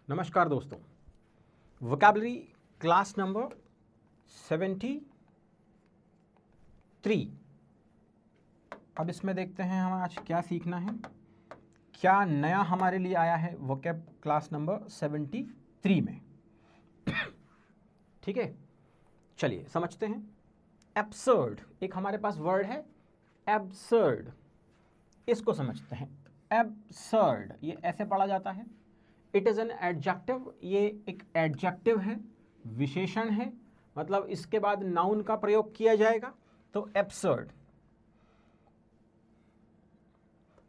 नमस्कार दोस्तों, vocabulary class number 73। अब इसमें देखते हैं हम आज क्या सीखना है, क्या नया हमारे लिए आया है वोकैब क्लास नंबर 73 में। ठीक है, चलिए समझते हैं। एब्सर्ड एक हमारे पास वर्ड है, एब्सर्ड। इसको समझते हैं। एब्सर्ड ये ऐसे पढ़ा जाता है। इट इज़ एन एडजेक्टिव, ये एक एडजेक्टिव है, विशेषण है, मतलब इसके बाद नाउन का प्रयोग किया जाएगा। तो एब्सर्ड,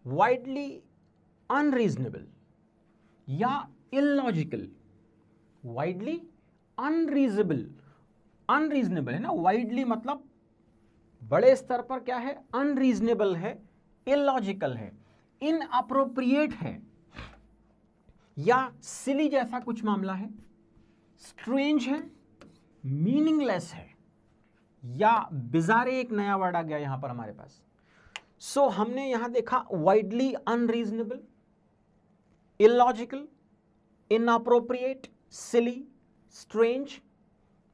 वाइडली अनरीजनेबल या इलॉजिकल। वाइडली अनरीजनेबल, अनरीजनेबल है ना, वाइडली मतलब बड़े स्तर पर क्या है, अनरीजनेबल है, इलॉजिकल है, इनअप्रोप्रिएट है या सिली जैसा कुछ मामला है, स्ट्रेंज है, मीनिंगलेस है या बिजारे। एक नया वर्ड आ गया यहां पर हमारे पास। सो हमने यहां देखा widely unreasonable, illogical, inappropriate, silly, strange,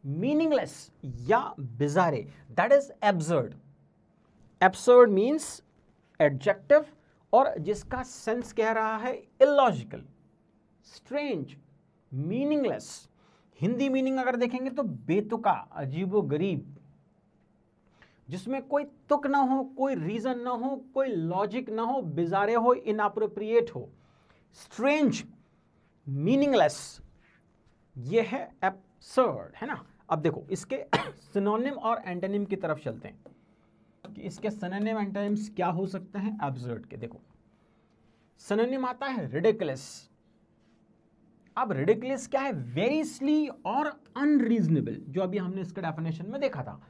meaningless या बिजारे। That is absurd. Absurd means adjective और जिसका सेंस कह रहा है illogical, strange, meaningless. Hindi meaning अगर देखेंगे तो बेतुका, अजीबो गरीब, जिसमें कोई तुक ना हो, कोई रीजन ना हो, कोई लॉजिक ना हो, बिजारे हो, इनअप्रोप्रिएट हो, स्ट्रेंज, मीनिंगलेस। ये है एब्सर्ड, है ना। अब देखो इसके सिनोनिम और एंटोनिम की तरफ चलते हैं कि इसके सिनोनिम एंटोनिम्स क्या हो सकते हैं एब्सर्ड के। देखो सिनोनिम आता है रिडिकुलस। अब रिडिकुलस क्या है, वेरी सिली और अनरीजनेबल, जो अभी हमने इसके डेफिनेशन में देखा था।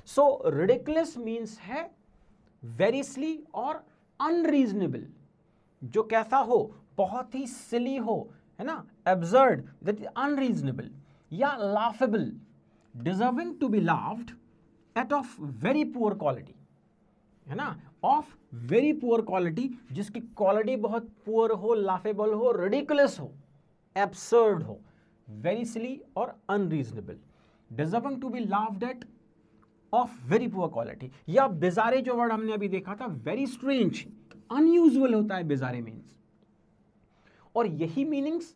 सो रिडिकुलस मींस है वेरी सिली और अनरीजनेबल, जो कैसा हो, बहुत ही सिली हो, है ना। एब्सर्ड दैट इज अनरीजनेबल या laughable, deserving to be laughed at of very poor quality, है ना, ऑफ वेरी पुअर क्वालिटी, जिसकी क्वालिटी बहुत पुअर हो, लाफेबल हो, रिडिकुलस हो, एब्सर्ड हो, वेरी सिली और unreasonable, deserving to be laughed at of very poor quality. या बिजारे जो वर्ड हमने अभी देखा था, वेरी स्ट्रेंज, अनयूजुअल होता है बिजारे मीन्स। और यही मीनिंग्स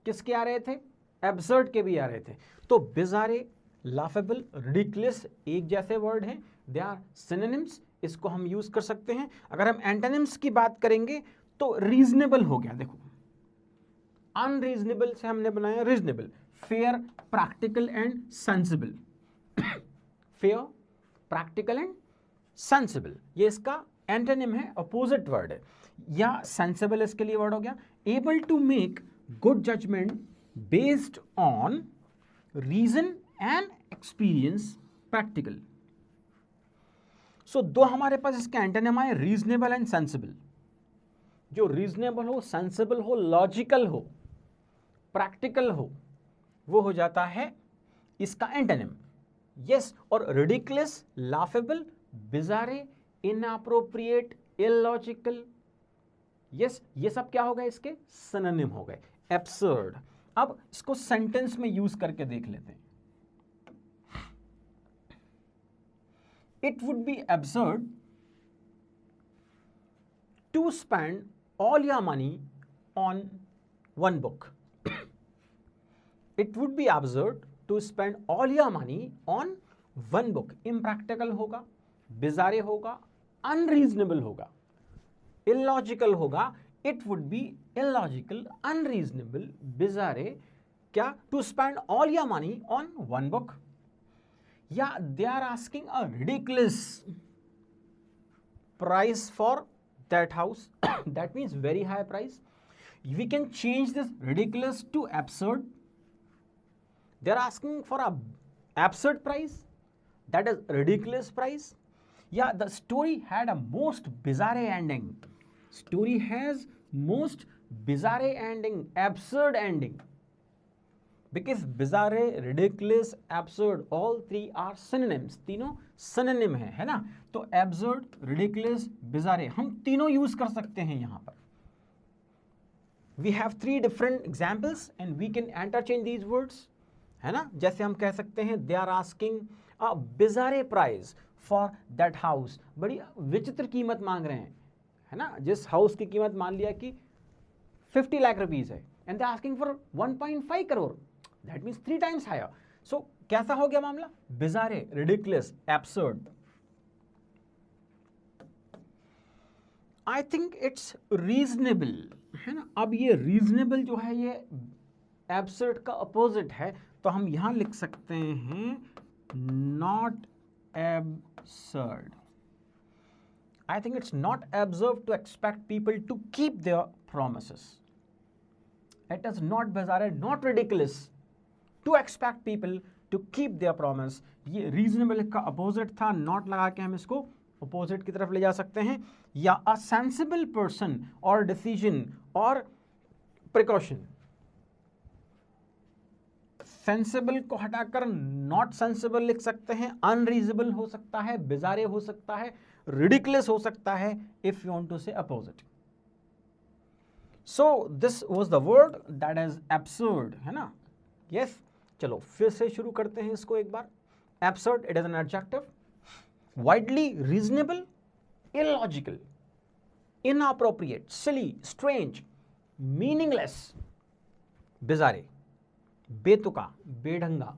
किसके आ रहे थे, एब्सर्ड के भी आ रहे थे। तो बिजारे, लाफेबल, रिडिकुलस एक जैसे वर्ड हैं, दे आर सिनोनिम्स, इसको हम यूज कर सकते हैं। अगर हम एंटोनिम्स की बात करेंगे तो रीजनेबल हो गया। देखो अनरीजनेबल से हमने बनाया reasonable. Fair, practical and sensible. Fair, practical and sensible, ये इसका एंटोनिम है, अपोजिट वर्ड है। या सेंसिबल इसके लिए वर्ड हो गया। Able to make good judgement based on reason and experience, practical. So दो हमारे पास इसके एंटोनिम आए, रीजनेबल एंड सेंसिबल। जो रीजनेबल हो, सेंसिबल हो, लॉजिकल हो, प्रैक्टिकल हो, वो हो जाता है इसका एंटोनिम। यस, और ridiculous, laughable, bizarre, inappropriate, illogical, yes, ये सब क्या हो गए, इसके सिनोनिम हो गए, एब्सर्ड। अब इसको सेंटेंस में यूज करके देख लेते हैं। It would be absurd to spend all your money on one book. It would be absurd to spend all your money on one book. Impractical होगा, बिजारे होगा, unreasonable होगा, illogical होगा। It would be illogical, unreasonable, बिजारे, क्या, to spend all your money on one book. Yeah, they are asking a ridiculous price for that house. That means very high price. We can change this ridiculous to absurd. They're asking for a absurd price, that is ridiculous price. Yeah, the story had a most bizarre ending. Story has most bizarre ending, absurd ending, because bizarre, ridiculous, absurd, all three are synonyms. तीनों synonym है ना। तो absurd, ridiculous, bizarre हम तीनों use कर सकते हैं यहां पर। We have 3 different examples and we can interchange these words, है ना। जैसे हम कह सकते हैं they are asking a bizarre price for that house, बड़ी विचित्र कीमत मांग रहे हैं, है ना। जिस हाउस की कीमत मान लिया कि 50 लाख रुपीज है and they asking for 1.5 crore, that means 3 times higher. So कैसा हो गया मामला? Bizarre, ridiculous, absurd. I think it's reasonable, है ना। अब ये रीजनेबल जो है ये एब्सर्ड का अपोजिट है, तो हम यहां लिख सकते हैं not absurd. I think it's not absurd to expect people to keep their promises. It is not bizarre, not ridiculous to expect people to keep their promise. ये reasonable का opposite था, not लगा के हम इसको opposite की तरफ ले जा सकते हैं, या a sensible person or decision or precaution. Sensible को हटाकर नॉट सेंसिबल लिख सकते हैं, अनरीजनेबल हो सकता है, बिजारे हो सकता है, रिडिकुलस हो सकता है, इफ यू वांट टू से opposite. So this was the word that is absurd, है ना। यस, चलो फिर से शुरू करते हैं इसको एक बार। Absurd, it is an adjective, widely reasonable, illogical, inappropriate, silly, strange, meaningless, bizarre, बेतुका, बेढंगा,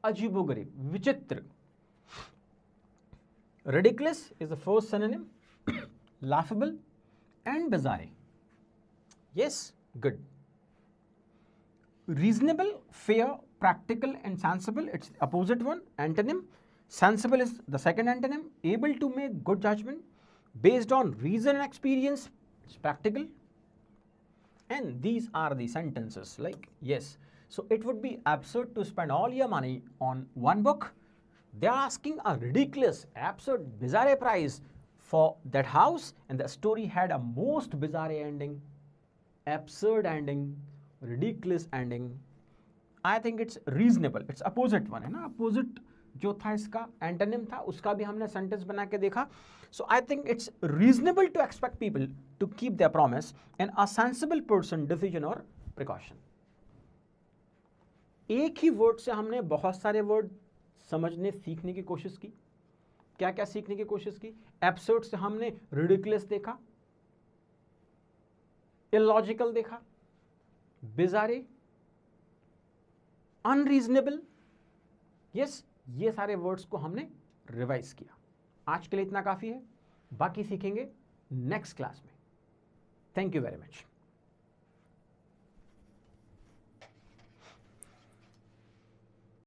अजीबोगरीब, विचित्र। Ridiculous is the first synonym, laughable and bizarre. Yes, good. Reasonable, fair, practical and sensible, it's the opposite one, antonym. Sensible is the second antonym, able to make good judgment based on reason and experience, it's practical. And these are the sentences, like, yes. So it would be absurd to spend all your money on one book. They are asking a ridiculous, absurd, bizarre price for that house, and the story had a most bizarre ending, absurd ending, ridiculous ending. I think it's reasonable. It's opposite one, है ना। Opposite जो था इसका antonym था, उसका भी हमने sentence बना के देखा। So I think it's reasonable to expect people to keep their promise, and a sensible person decision or precaution. एक ही वर्ड से हमने बहुत सारे वर्ड समझने सीखने की कोशिश की। क्या क्या सीखने की कोशिश की? एब्सर्ड से हमने रिडिकुलस देखा, इलॉजिकल देखा, बिजारे, अनरीजनेबल। यस, ये सारे वर्ड्स को हमने रिवाइज किया। आज के लिए इतना काफी है, बाकी सीखेंगे नेक्स्ट क्लास में। Thank you very much.